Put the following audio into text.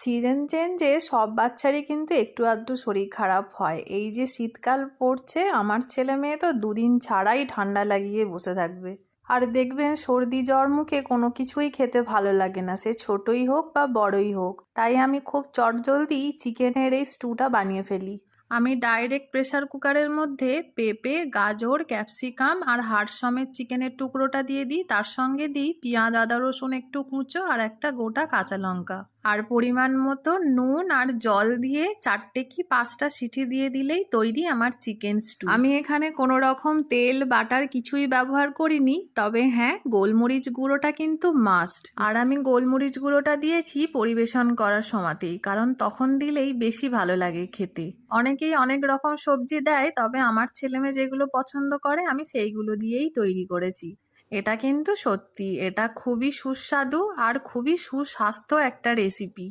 Season চেঞ্জে সব বাচ্চারই কিন্তু একটু আধটু শরীর খারাপ হয়। এই যে শীতকাল পড়ছে, আমার ছেলে মেয়ে তো দুদিন ছাড়াই ঠান্ডা লাগিয়ে বসে থাকবে। আর দেখবেন সর্দি জ্বর মুখে কোনো কিছুই খেতে ভালো লাগে না, সে ছোটই হোক বা বড়ই হোক। তাই আমি খুব চটজলদি চিকেনের এই স্টুটা বানিয়ে ফেলি। আমি ডাইরেক্ট প্রেসার কুকারের মধ্যে পেঁপে, গাজর, ক্যাপসিকাম আর হাড় সমেত চিকেনের টুকরোটা দিয়ে দিই। তার সঙ্গে দিই পেঁয়াজ, আদা, রসুন একটু কুচো আর একটা গোটা কাঁচা লঙ্কা, আর পরিমাণ মতো নুন আর জল দিয়ে 4টে কি 5টা সিটি দিয়ে দিলেই তৈরি আমার চিকেন স্টু। আমি এখানে কোনো রকম তেল বাটার কিছুই ব্যবহার করিনি, তবে হ্যাঁ, গোলমরিচ গুঁড়োটা কিন্তু মাস্ট। আর আমি গোলমরিচ গুঁড়োটা দিয়েছি পরিবেশন করার সময়তেই, কারণ তখন দিলেই বেশি ভালো লাগে খেতে। অনেকেই অনেক রকম সবজি দেয়, তবে আমার ছেলেমেয়ে যেগুলো পছন্দ করে আমি সেইগুলো দিয়েই তৈরি করেছি। এটা কিন্তু সত্যি, এটা খুবই সুস্বাদু আর খুবই সুস্বাস্থ্য একটা রেসিপি।